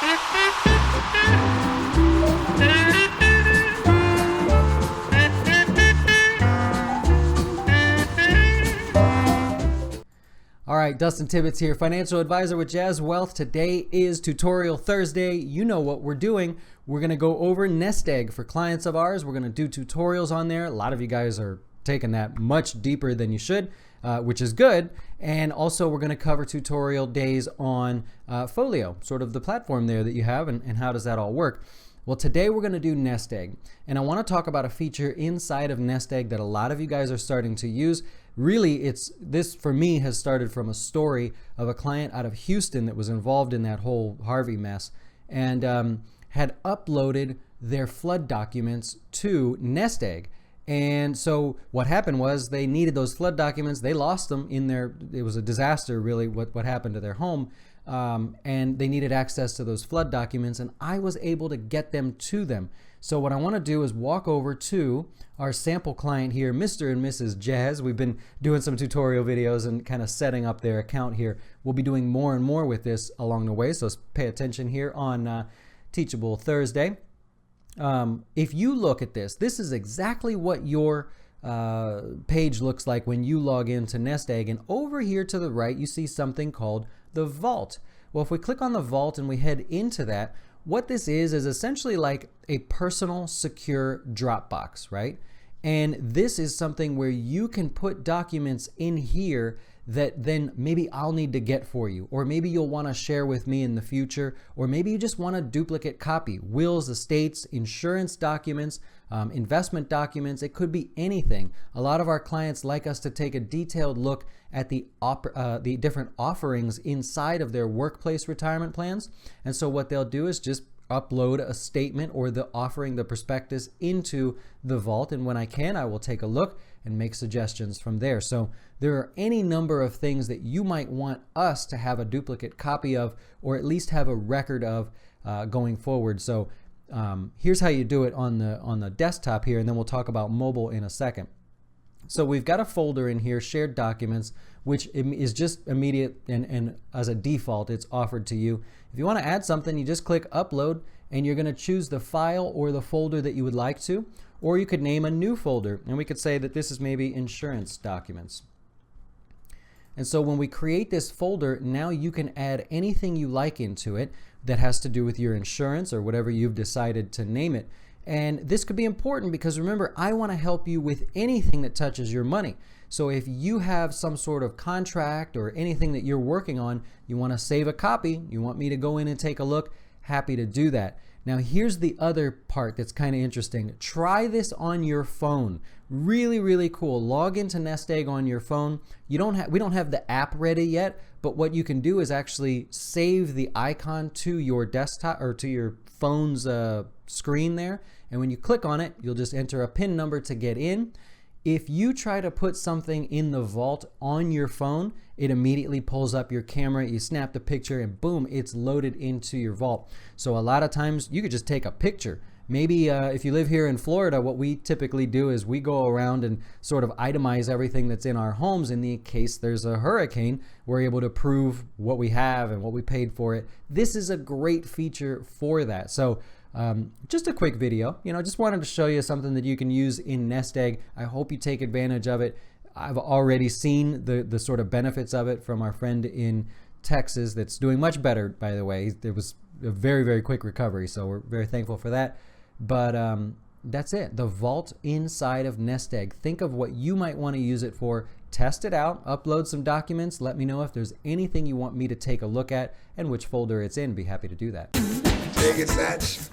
All right, Dustin Tibbetts here, financial advisor with Jazz Wealth. Today is Tutorial Thursday. You know what we're doing. We're going to go over NestEgg for clients of ours. We're going to do tutorials on there. A lot of you guys are taking that much deeper than you should, which is good. And also we're going to cover tutorial days on Folio, sort of the platform there that you have, and how does that all work. Well, today we're going to do NestEgg, and I want to talk about a feature inside of NestEgg that a lot of you guys are starting to use. Really, this for me has started from a story of a client out of Houston that was involved in that whole Harvey mess, and had uploaded their flood documents to NestEgg. And so what happened was they needed those flood documents. They lost them it was a disaster, really, what happened to their home. And they needed access to those flood documents, and I was able to get them to them. So what I want to do is walk over to our sample client here, Mr. and Mrs. Jazz. We've been doing some tutorial videos and kind of setting up their account here. We'll be doing more and more with this along the way, so pay attention here on Teachable Thursday. If you look at this is exactly what your page looks like when you log into NestEgg, and over here to the right you see something called the vault. Well, if we click on the vault and we head into that, what this is essentially like a personal secure Dropbox, right? And this is something where you can put documents in here that then maybe I'll need to get for you, or maybe you'll want to share with me in the future, or maybe you just want a duplicate copy. Wills, estates, insurance documents, investment documents, it could be anything. A lot of our clients like us to take a detailed look at the different offerings inside of their workplace retirement plans. And so what they'll do is just upload a statement or the offering, the prospectus, into the vault, and when I will take a look and make suggestions from there. So there are any number of things that you might want us to have a duplicate copy of, or at least have a record of going forward. So here's how you do it on the desktop here, and then we'll talk about mobile in a second. So we've got a folder in here, shared documents, which is just immediate, and as a default it's offered to you. If you want to add something, you just click upload, and you're going to choose the file or the folder that you would like to, or you could name a new folder, and we could say that this is maybe insurance documents. And so when we create this folder, now you can add anything you like into it that has to do with your insurance or whatever you've decided to name it. And this could be important because remember, I want to help you with anything that touches your money. So if you have some sort of contract or anything that you're working on, you want to save a copy, you want me to go in and take a look, happy to do that. Now here's the other part that's kind of interesting. Try this on your phone. Really, really cool. Log into NestEgg on your phone. We don't have the app ready yet, but what you can do is actually save the icon to your desktop or to your phone's screen there. And when you click on it, you'll just enter a PIN number to get in. If you try to put something in the vault on your phone, it immediately pulls up your camera, you snap the picture, and boom, it's loaded into your vault. So a lot of times you could just take a picture. Maybe if you live here in Florida, what we typically do is we go around and sort of itemize everything that's in our homes. In the case there's a hurricane, we're able to prove what we have and what we paid for it. This is a great feature for that. So just a quick video, just wanted to show you something that you can use in NestEgg. I hope you take advantage of it. I've already seen the sort of benefits of it from our friend in Texas that's doing much better, by the way. There was a very, very quick recovery, so we're very thankful for that. But that's it, the vault inside of NestEgg. Think of what you might want to use it for. Test it out, upload some documents, let me know if there's anything you want me to take a look at and which folder it's in. Be happy to do that. Dig it, Satch.